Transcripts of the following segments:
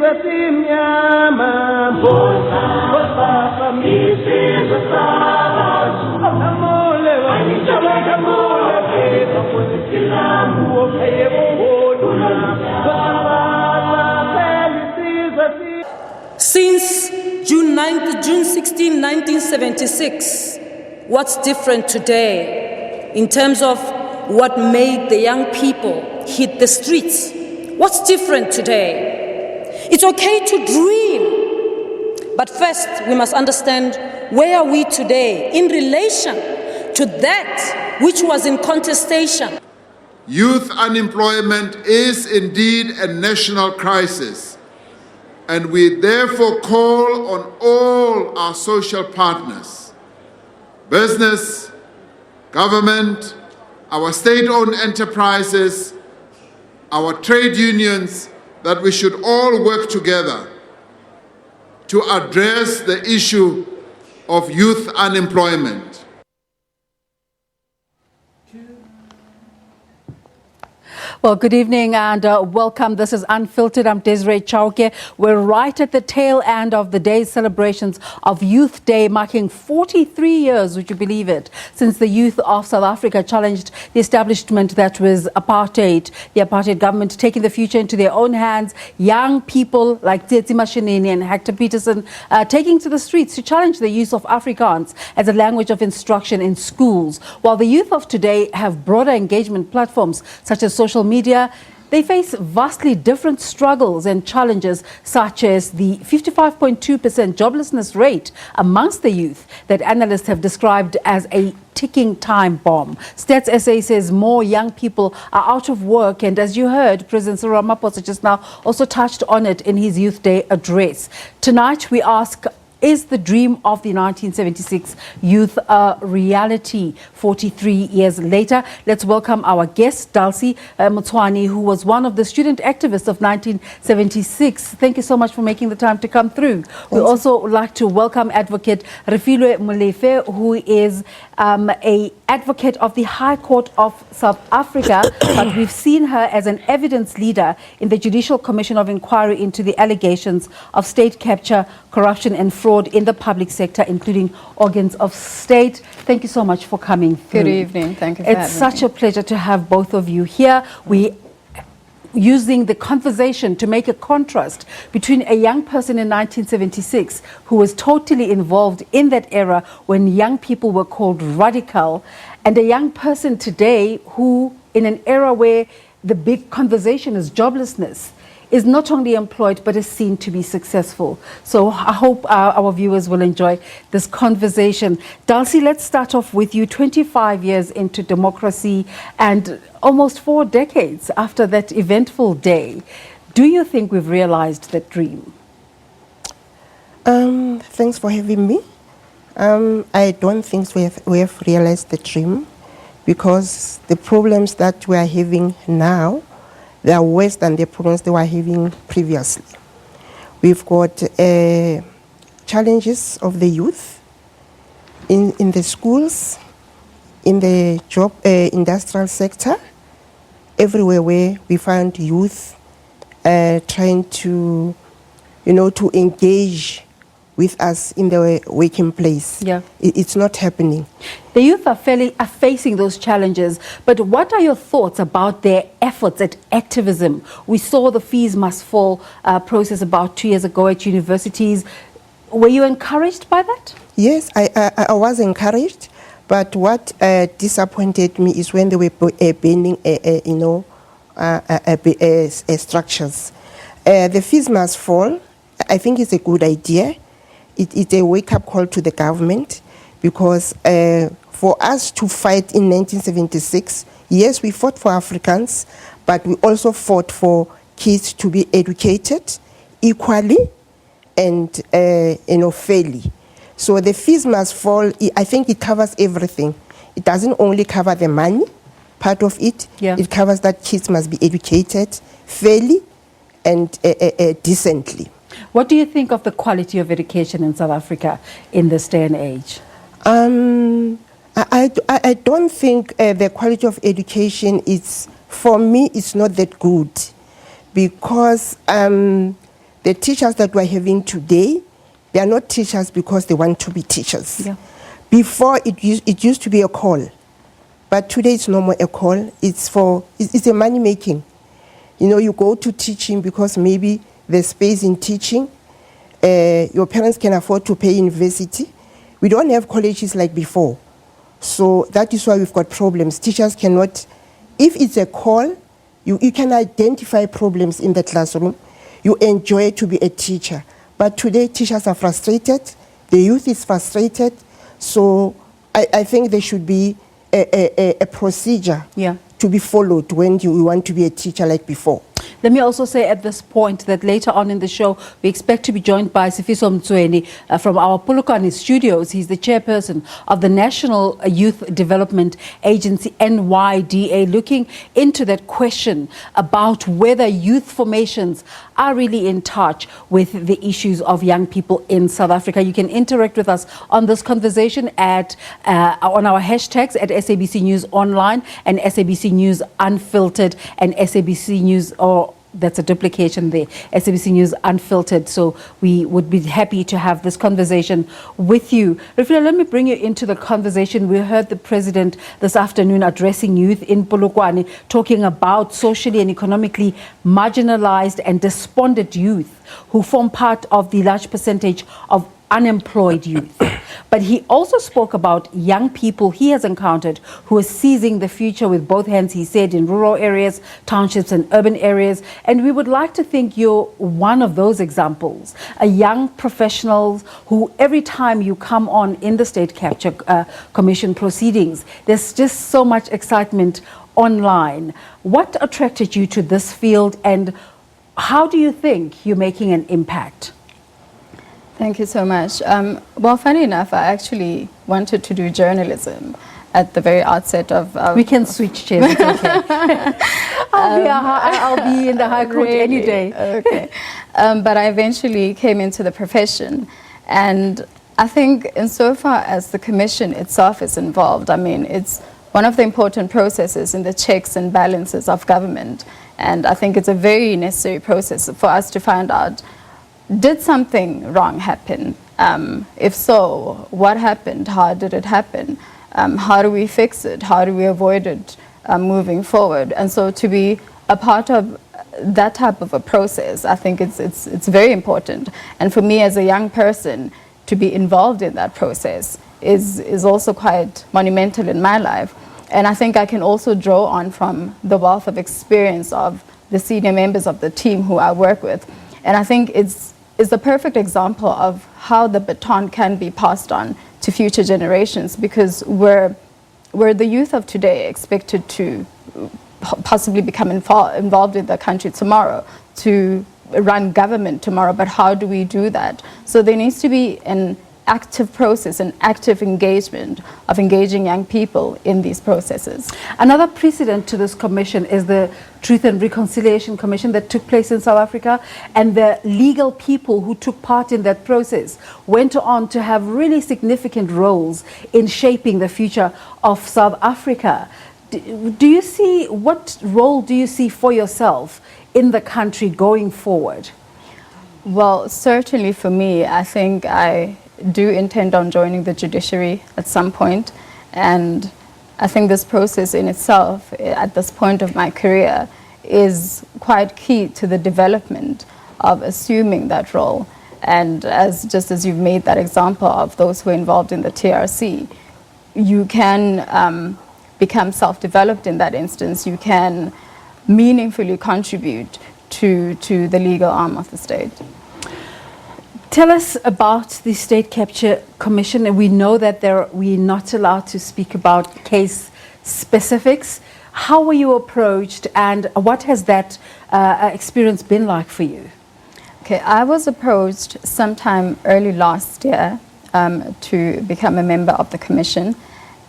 Since June 16, 1976, what's different today in terms of what made the young people hit the streets? What's different today? It's okay to dream, but first we must understand where are we today in relation to that which was in contestation. Youth unemployment is indeed a national crisis, and we therefore call on all our social partners, business, government, our state-owned enterprises, our trade unions, that we should all work together to address the issue of youth unemployment. Well, good evening and welcome. This is Unfiltered. I'm Desiree Chauke. We're right at the tail end of the day's celebrations of Youth Day, marking 43 years, would you believe it, since the youth of South Africa challenged the establishment that was apartheid, the apartheid government taking the future into their own hands. Young people like Tsetsi Mashinini and Hector Peterson taking to the streets to challenge the use of Afrikaans as a language of instruction in schools. While the youth of today have broader engagement platforms such as social media, they face vastly different struggles and challenges, such as the 55.2% joblessness rate amongst the youth that analysts have described as a ticking time bomb. Stats SA says more young people are out of work, and as you heard, President Cyril Ramaphosa just now also touched on it in his Youth Day address. Tonight we ask, is the dream of the 1976 youth a reality 43 years later? Let's welcome our guest, Dulcie Motswani, who was one of the student activists of 1976. Thank you so much for making the time to come through. We also like to welcome Advocate Refilwe Molefe, who is a advocate of the High Court of South Africa, but we've seen her as an evidence leader in the Judicial Commission of Inquiry into the allegations of state capture, corruption and fraud in the public sector, including organs of state. Thank you so much for coming through. Good evening. Thank you for having me. It's such a pleasure to have both of you here. We using the conversation to make a contrast between a young person in 1976 who was totally involved in that era when young people were called radical, and a young person today who, in an era where the big conversation is joblessness, is not only employed but is seen to be successful. So I hope our viewers will enjoy this conversation. Dulcie, let's start off with you. 25 years into democracy and almost 4 decades after that eventful day. Do you think we've realized that dream? Thanks for having me. I don't think we have realized the dream, because the problems that we are having now, they are worse than the problems they were having previously. We've got challenges of the youth in the schools, in the job industrial sector, everywhere where we find youth trying to, to engage with us in the working place. Yeah. It's not happening. The youth are facing those challenges, but what are your thoughts about their efforts at activism? We saw the Fees Must Fall process about 2 years ago at universities. Were you encouraged by that? Yes, I was encouraged, but what disappointed me is when they were banning, structures. The Fees Must Fall, I think it's a good idea. It's a wake-up call to the government, because for us to fight in 1976, yes, we fought for Africans, but we also fought for kids to be educated equally and fairly. So the Fees Must Fall, I think it covers everything. It doesn't only cover the money part of it. Yeah. It covers that kids must be educated fairly and decently. What do you think of the quality of education in South Africa in this day and age? I don't think the quality of education is, for me, it's not that good, because The teachers that we're having today, they are not teachers because they want to be teachers. Yeah. Before, it used to be a call. But today it's no more a call. It's a money making. You know, you go to teaching because maybe there's space in teaching. Your parents can afford to pay university. We don't have colleges like before. So that is why we've got problems. Teachers cannot, if it's a call, you can identify problems in the classroom. You enjoy to be a teacher. But today teachers are frustrated. The youth is frustrated. So I think there should be a procedure to be followed when you want to be a teacher like before. Let me also say at this point that later on in the show, we expect to be joined by Sifiso Mtsweni from our Polokwane studios. He's the chairperson of the National Youth Development Agency, NYDA, looking into that question about whether youth formations are really in touch with the issues of young people in South Africa. You can interact with us on this conversation at on our hashtags at SABC News Online and SABC News Unfiltered and SABC News, or that's a duplication there, SABC News Unfiltered. So we would be happy to have this conversation with you. Rafina, let me bring you into the conversation. We heard the president this afternoon addressing youth in Polokwane, talking about socially and economically marginalized and despondent youth who form part of the large percentage of unemployed youth. But he also spoke about young people he has encountered who are seizing the future with both hands, he said, in rural areas, townships and urban areas. And we would like to think you're one of those examples, a young professional who every time you come on in the State Capture Commission proceedings, there's just so much excitement online. What attracted you to this field, and how do you think you're making an impact? Thank you so much. Well, funny enough, I actually wanted to do journalism at the very outset of... we can switch chairs, it's okay. I'll be in the High Court really? any day. Okay. But I eventually came into the profession. And I think insofar as the commission itself is involved, I mean, it's one of the important processes in the checks and balances of government. And I think it's a very necessary process for us to find out, did something wrong happen? If so, what happened? How did it happen? How do we fix it? How do we avoid it moving forward? And so to be a part of that type of a process, I think it's very important. And for me as a young person, to be involved in that process is also quite monumental in my life. And I think I can also draw on from the wealth of experience of the senior members of the team who I work with. And I think it's the perfect example of how the baton can be passed on to future generations, because we're the youth of today expected to possibly become involved in the country tomorrow, to run government tomorrow, but how do we do that? So there needs to be an active process, an active engagement of engaging young people in these processes. Another precedent to this commission is the Truth and Reconciliation Commission that took place in South Africa, and the legal people who took part in that process went on to have really significant roles in shaping the future of South Africa. Do you see, what role do you see for yourself in the country going forward? Well, certainly for me, I think I do intend on joining the judiciary at some point, and I think this process in itself at this point of my career is quite key to the development of assuming that role. And just as you've made that example of those who are involved in the TRC, you can become self-developed in that instance. You can meaningfully contribute to the legal arm of the state. Tell us about the State Capture Commission. And we know that we're not allowed to speak about case specifics. How were you approached, and what has that experience been like for you? Okay, I was approached sometime early last year to become a member of the commission.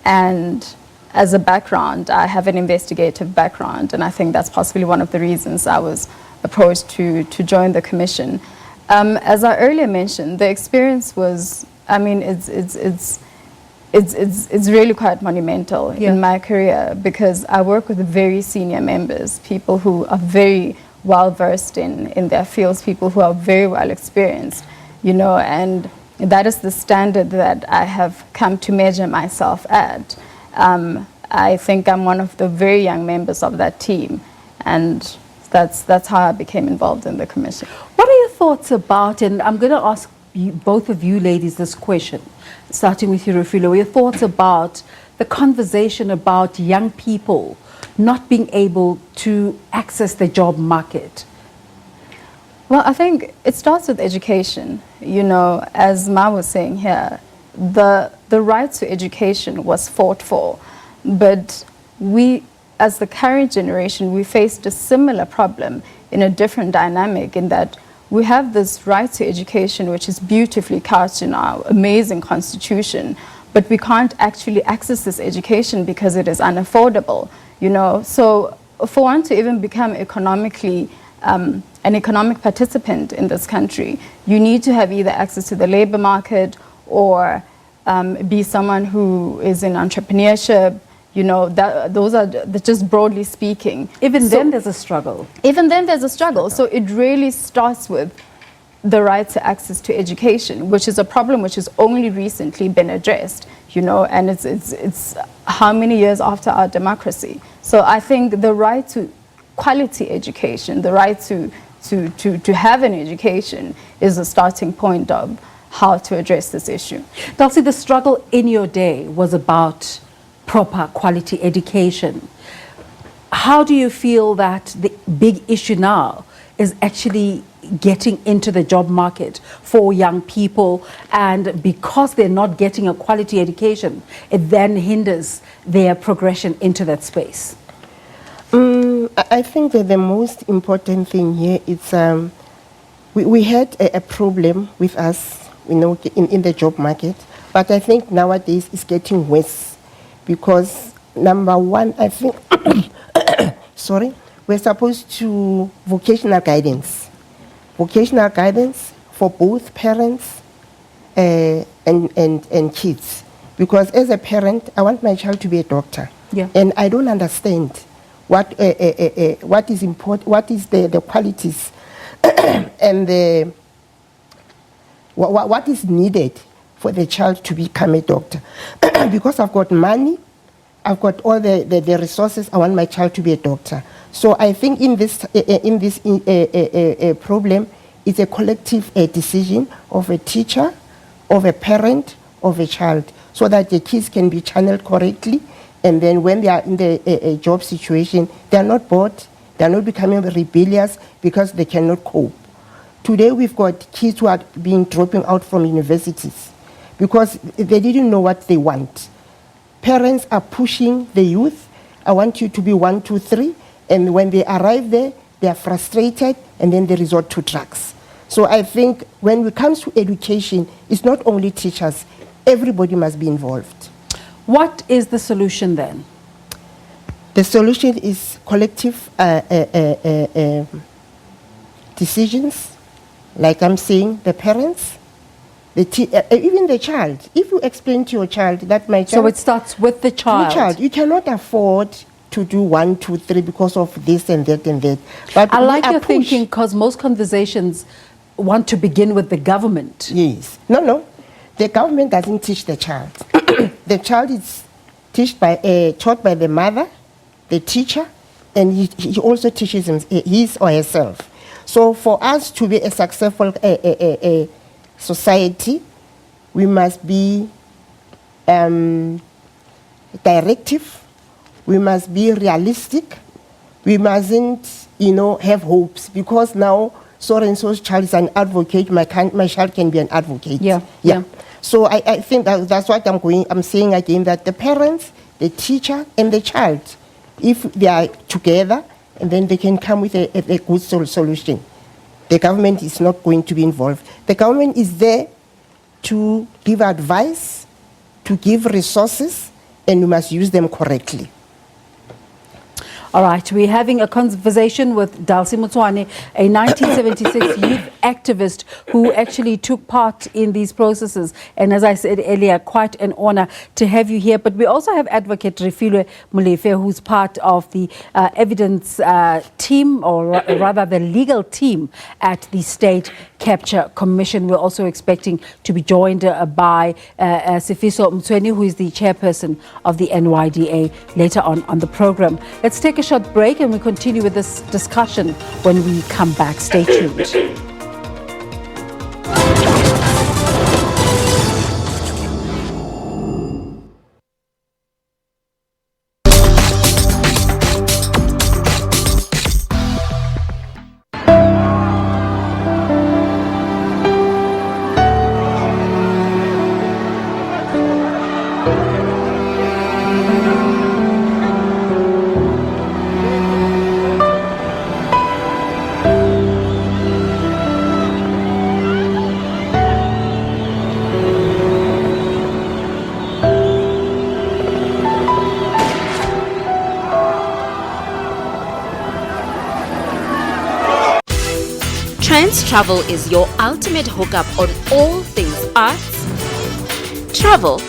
And as a background, I have an investigative background, and I think that's possibly one of the reasons I was approached to join the commission. As I earlier mentioned, the experience was, I mean, it's really quite monumental in my career, because I work with very senior members, people who are very well versed in their fields, people who are very well experienced, you know, and that is the standard that I have come to measure myself at. I think I'm one of the very young members of that team, and that's how I became involved in the commission. What are your thoughts about, and I'm going to ask you, both of you ladies this question, starting with you, Refilwe, your thoughts about the conversation about young people not being able to access the job market? Well, I think it starts with education. You know, as Ma was saying here, the right to education was fought for, but we, as the current generation, we faced a similar problem in a different dynamic, in that we have this right to education, which is beautifully couched in our amazing constitution, but we can't actually access this education because it is unaffordable, you know. So for one to even become economically an economic participant in this country, you need to have either access to the labor market or be someone who is in entrepreneurship. You know, those are just broadly speaking. Even then there's a struggle. Even then there's a struggle. So it really starts with the right to access to education, which is a problem which has only recently been addressed, you know, and it's how many years after our democracy. So I think the right to quality education, the right to have an education is a starting point of how to address this issue. Dulcie, the struggle in your day was about proper quality education. How do you feel that the big issue now is actually getting into the job market for young people, and because they're not getting a quality education, it then hinders their progression into that space? I think that the most important thing here is we had a problem with us, you know, in the job market, but I think nowadays it's getting worse because, number one, I think, sorry, we're supposed to vocational guidance for both parents and kids, because as a parent, I want my child to be a doctor, and I don't understand what is important, what is the qualities and what is needed for the child to become a doctor. Because I've got money, I've got all the resources, I want my child to be a doctor. So I think in this problem, it's a collective decision of a teacher, of a parent, of a child, so that the kids can be channeled correctly. And then when they are in the job situation, they are not bored, they are not becoming rebellious because they cannot cope. Today we've got kids who are dropping out from universities because they didn't know what they want. Parents are pushing the youth, I want you to be 1, 2, 3, and when they arrive there, they are frustrated and then they resort to drugs. So I think when it comes to education, it's not only teachers, everybody must be involved. What is the solution then? The solution is collective decisions, like I'm saying, the parents, even the child. If you explain to your child that my child... So it starts with the child. The child. You cannot afford to do 1, 2, 3 because of this and that and that. But I like your thinking, because most conversations want to begin with the government. Yes. No. The government doesn't teach the child. The child is taught by the mother, the teacher, and he also teaches his or herself. So for us to be a successful society, we must be directive, we must be realistic, we mustn't, have hopes, because now so-and-so's child is an advocate, my child can be an advocate. Yeah. So I think that's what I'm saying again, that the parents, the teacher, and the child, if they are together, and then they can come with a good solution. The government is not going to be involved. The government is there to give advice, to give resources, and we must use them correctly. All right, we're having a conversation with Dalsi Motsoane, a 1976 youth activist who actually took part in these processes. And as I said earlier, quite an honor to have you here. But we also have Advocate Refilwe Molefe, who's part of the evidence team, or rather the legal team at the State Capture Commission. We're also expecting to be joined by Sifiso Mtsweni, who is the chairperson of the NYDA, later on the program. Let's take a short break and we continue with this discussion when we come back. Stay tuned. Trans Travel is your ultimate hookup on all things arts, travel,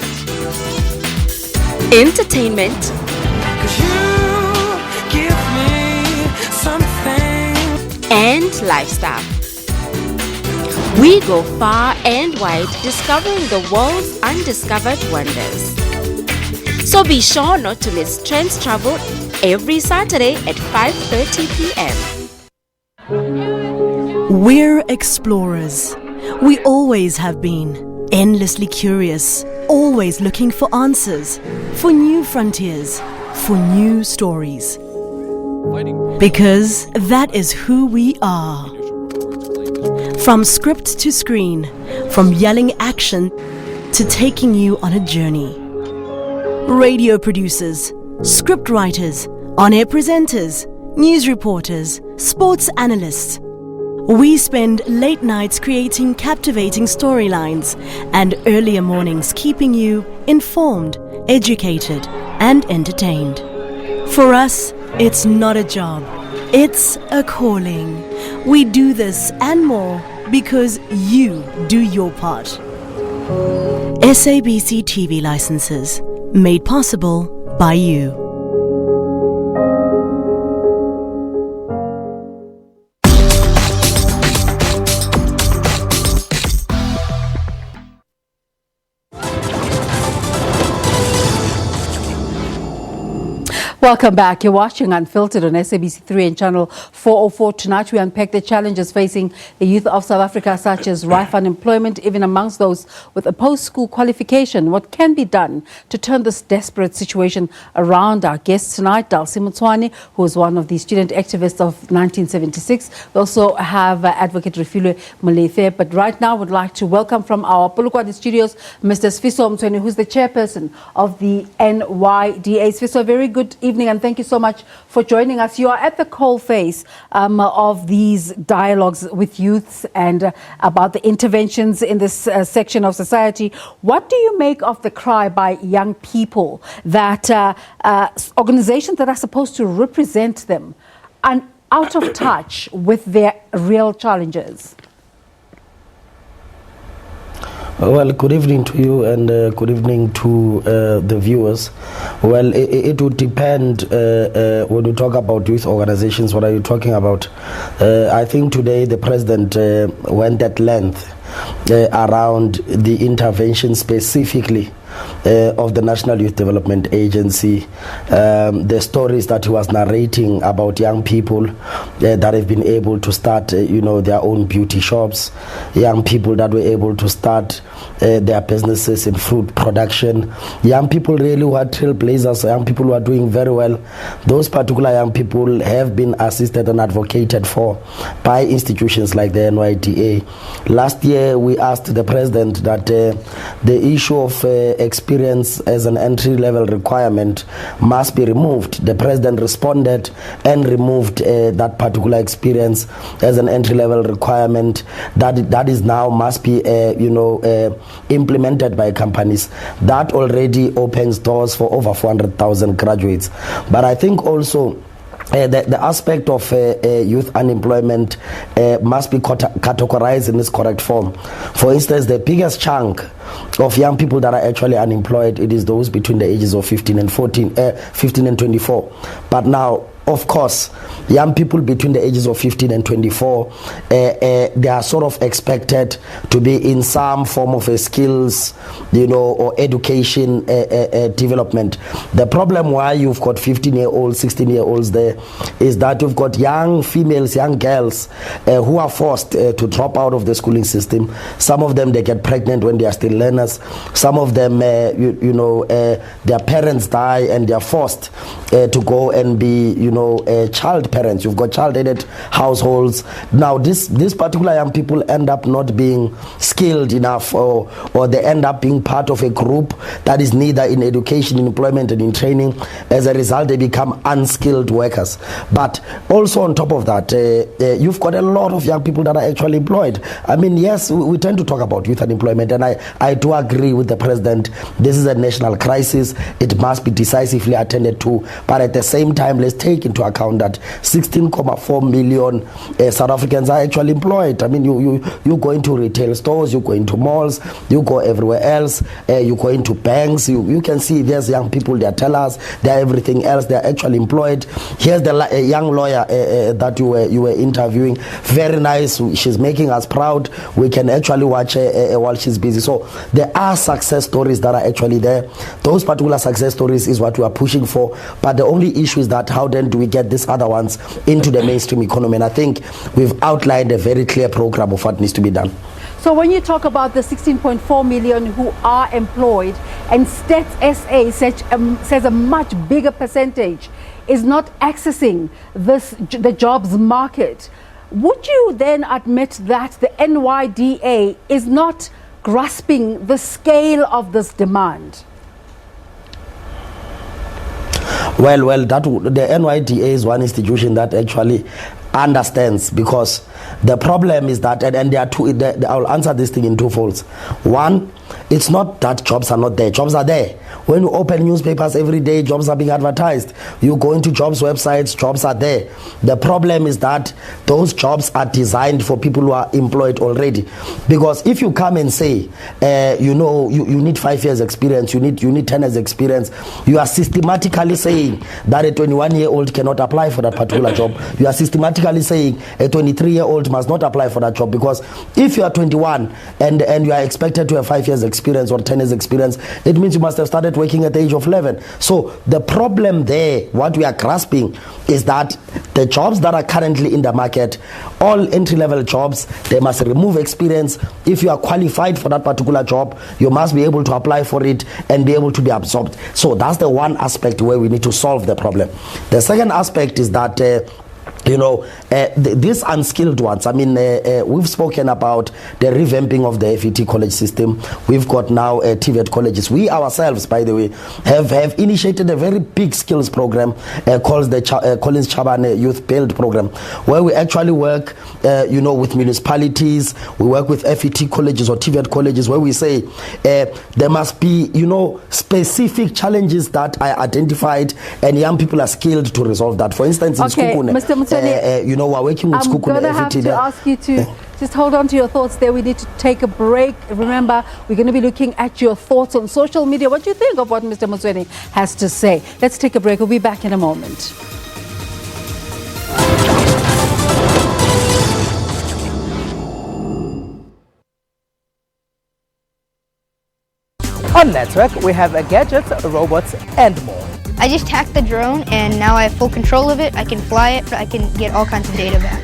entertainment, and lifestyle. We go far and wide discovering the world's undiscovered wonders. So be sure not to miss Trans Travel every Saturday at 5:30 p.m. We're explorers. We always have been. Endlessly curious. Always looking for answers. For new frontiers. For new stories. Because that is who we are. From script to screen. From yelling action to taking you on a journey. Radio producers. Script writers. On-air presenters. News reporters. Sports analysts. We spend late nights creating captivating storylines and earlier mornings keeping you informed, educated, and entertained. For us, it's not a job, it's a calling. We do this and more because you do your part. SABC TV licenses, made possible by you. Welcome back. You're watching Unfiltered on SABC3 and Channel 404. Tonight we unpack the challenges facing the youth of South Africa, such as rife unemployment, even amongst those with a post-school qualification. What can be done to turn this desperate situation around? Our guest tonight, Dalsi Motsoane, who is one of the student activists of 1976. We also have Advocate Refilwe Molefe. But right now, we'd like to welcome from our Polokwane studios, Mr. Sifiso Mtsweni, who's the chairperson of the NYDA. Sifiso, very good evening and thank you so much for joining us. You are at the coalface of these dialogues with youths and about the interventions in this section of society. What do you make of the cry by young people that organizations that are supposed to represent them are out of touch with their real challenges? Well, good evening to you and good evening to the viewers. Well, it would depend when you talk about youth organizations, what are you talking about? I think today the president went at length around the intervention specifically of the National Youth Development Agency, the stories that he was narrating about young people that have been able to start, their own beauty shops, young people that were able to start their businesses in fruit production, young people really who are trailblazers, young people who are doing very well. Those particular young people have been assisted and advocated for by institutions like the NYDA. Last year, we asked the president that the issue of experience as an entry-level requirement must be removed. The president responded and removed that particular experience as an entry-level requirement that is now must be implemented by companies. That already opens doors for over 400,000 graduates. But I think also the aspect of youth unemployment must be categorized in its correct form. For instance, the biggest chunk of young people that are actually unemployed, it is those between the ages of 15 and 24. But now, of course, young people between the ages of 15 and 24, they are sort of expected to be in some form of a skills, or education development. The problem why you've got 15-year-olds, 16-year-olds there is that you've got young females, young girls who are forced to drop out of the schooling system. Some of them, they get pregnant when they are still learners. Some of them, their parents die and they are forced to go and be, child parents. You've got child-aided households. Now, this particular young people end up not being skilled enough, or they end up being part of a group that is neither in education, in employment, and in training. As a result, they become unskilled workers. But also on top of that, you've got a lot of young people that are actually employed. I mean, yes, we tend to talk about youth unemployment, and I do agree with the president. This is a national crisis. It must be decisively attended to. But at the same time, let's take into account that 16.4 million South Africans are actually employed. I mean, you go into retail stores, you go into malls, you go everywhere else, you go into banks, you can see there's young people, they're tellers, they're everything else, they're actually employed. Here's the young lawyer that you were interviewing. Very nice. She's making us proud. We can actually watch while she's busy. So there are success stories that are actually there. Those particular success stories is what we are pushing for. But the only issue is that how then do we get these other ones into the mainstream economy? And I think we've outlined a very clear program of what needs to be done. So when you talk about the 16.4 million who are employed, and Stats SA says a much bigger percentage is not accessing the jobs market, would you then admit that the NYDA is not grasping the scale of this demand? Well, the NYDA is one institution that actually understands, because the problem is that, and there are two, I'll answer this thing in two folds. One, it's not that jobs are not there. Jobs are there. When you open newspapers every day, jobs are being advertised. You go into jobs websites, jobs are there. The problem is that those jobs are designed for people who are employed already. Because if you come and say, you need 5 years experience, you need 10 years experience, you are systematically saying that a 21-year-old cannot apply for that particular job. You are systematically saying a 23-year-old must not apply for that job, because if you are 21 and you are expected to have 5 years experience or 10 years experience, it means you must have started working at the age of 11. So the problem there, what we are grasping, is that the jobs that are currently in the market, all entry-level jobs, they must remove experience. If you are qualified for that particular job, you must be able to apply for it and be able to be absorbed. So that's the one aspect where we need to solve the problem. The second aspect is that these unskilled ones, I mean, we've spoken about the revamping of the FET college system. We've got now TVET colleges. We ourselves, by the way, have initiated a very big skills program called the Collins Chaban Youth Build Program, where we actually work, with municipalities. We work with FET colleges or TVET colleges, where we say there must be, specific challenges that are identified, and young people are skilled to resolve that. For instance, in Skukune, Mr. we're working with Skukune. I'm going to have to ask you to just hold on to your thoughts there. We need to take a break. Remember, we're going to be looking at your thoughts on social media. What do you think of what Mr. Musweni has to say? Let's take a break. We'll be back in a moment. On Network, we have gadgets, robots, and more. I just hacked the drone and now I have full control of it. I can fly it, I can get all kinds of data back.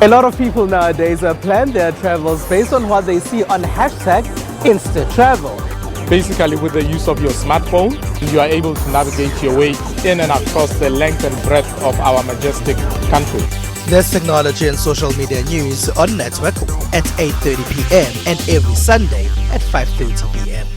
A lot of people nowadays plan their travels based on what they see on hashtag #InstaTravel. Basically, with the use of your smartphone, you are able to navigate your way in and across the length and breadth of our majestic country. There's technology and social media news on Network at 8:30 p.m. and every Sunday at 5:30 p.m.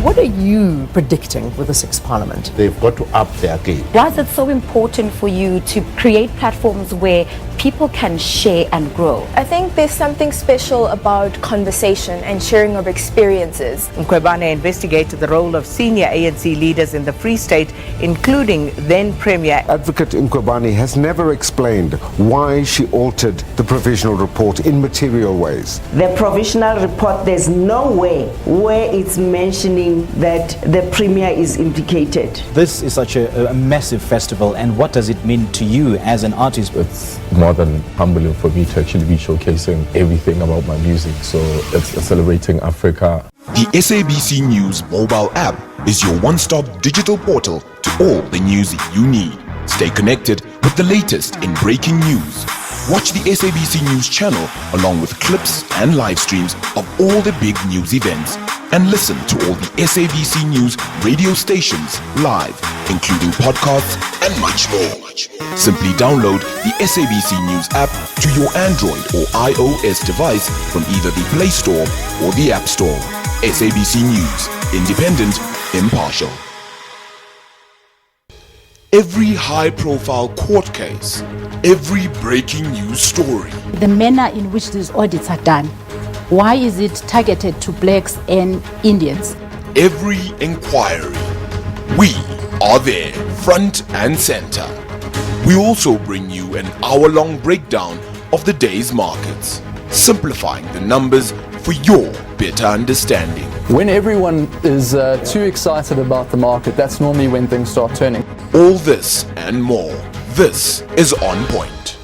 What are you predicting with the sixth parliament? They've got to up their game. Why is it so important for you to create platforms where people can share and grow. I think there's something special about conversation and sharing of experiences. Mkhwebane investigated the role of senior ANC leaders in the Free State, including then Premier. Advocate Mkhwebane has never explained why she altered the provisional report in material ways. The provisional report, there's no way where it's mentioning that the Premier is implicated. This is such a massive festival, and what does it mean to you as an artist? It's more than humbling for me to actually be showcasing everything about my music. So it's celebrating Africa. The SABC News mobile app is your one-stop digital portal to all the news you need. Stay connected with the latest in breaking news. Watch the SABC News channel along with clips and live streams of all the big news events. And listen to all the SABC News radio stations live, including podcasts and much more. Simply download the SABC News app to your Android or iOS device from either the Play Store or the App Store. SABC News, independent, impartial. Every high-profile court case, every breaking news story. The manner in which these audits are done. Why is it targeted to blacks and Indians? Every inquiry. We are there, front and center. We also bring you an hour-long breakdown of the day's markets, simplifying the numbers for your better understanding. When everyone is too excited about the market, that's normally when things start turning. All this and more. This is On Point.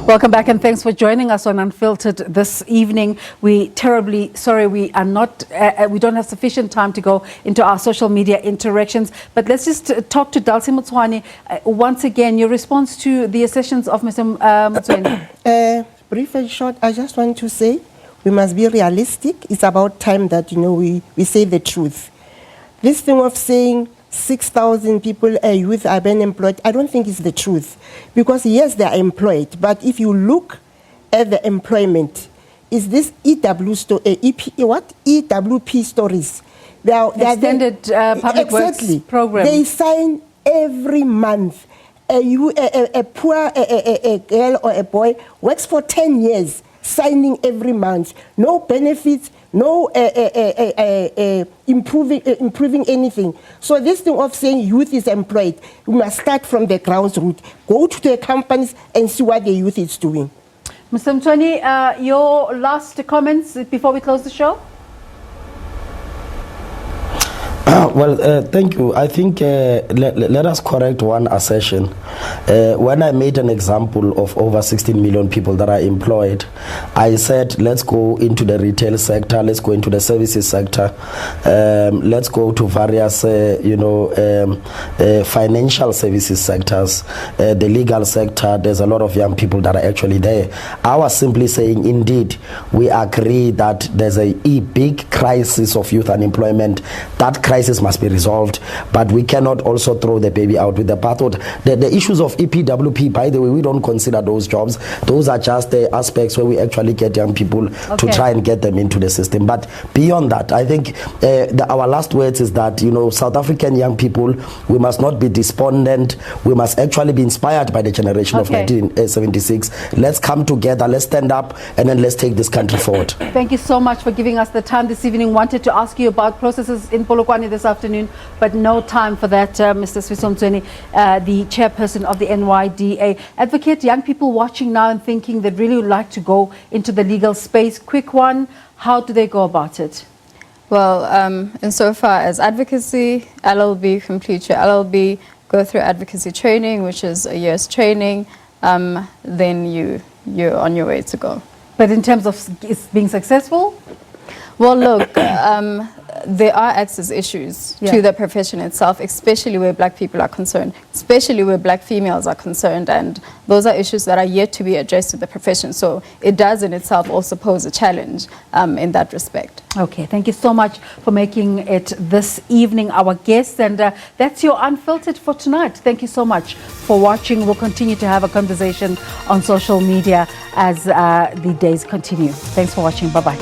Welcome back and thanks for joining us on Unfiltered this evening. We terribly sorry we are not, we don't have sufficient time to go into our social media interactions. But let's just talk to Dalsi Motswane. Once again, your response to the assertions of Mr. Motswane. Brief and short, I just want to say we must be realistic. It's about time that, we say the truth. This thing of saying 6,000 people, youth are being employed, I don't think it's the truth. Because yes, they are employed, but if you look at the employment, is this EWP stories? They are Extended Public Works Program. They sign every month. A poor girl or a boy works for 10 years, signing every month. No benefits, no improving anything. So this thing of saying youth is employed, we must start from the grassroots. Go to the companies and see what the youth is doing. Mr. Mtweni, your last comments before we close the show? Thank you. I think let us correct one assertion. When I made an example of over 16 million people that are employed, I said let's go into the retail sector, let's go into the services sector, let's go to various financial services sectors, the legal sector. There's a lot of young people that are actually there. I was simply saying, indeed, we agree that there's a big crisis of youth unemployment. That crisis must be resolved, but we cannot also throw the baby out with the bathwater. The issues of EPWP, by the way, we don't consider those jobs. Those are just the aspects where we actually get young people to try and get them into the system. But beyond that, I think our last words is that, South African young people, we must not be despondent. We must actually be inspired by the generation of 1976. Let's come together, let's stand up, and then let's take this country forward. Thank you so much for giving us the time this evening. Wanted to ask you about processes in Polokwane this afternoon, but no time for that. Mr. Swiso Mtsweni, the chairperson of the NYDA. Advocate, young people watching now and thinking they'd really would like to go into the legal space. Quick one, how do they go about it? Well, insofar as advocacy, LLB, complete your LLB, go through advocacy training, which is a year's training, then you're on your way to go. But in terms of being successful? Well, look, there are access issues Yeah. to the profession itself, especially where black people are concerned, especially where black females are concerned, and those are issues that are yet to be addressed with the profession. So it does in itself also pose a challenge in that respect. Okay, thank you so much for making it this evening our guest, and that's your Unfiltered for tonight. Thank you so much for watching. We'll continue to have a conversation on social media as the days continue. Thanks for watching. Bye-bye.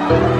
Thank you.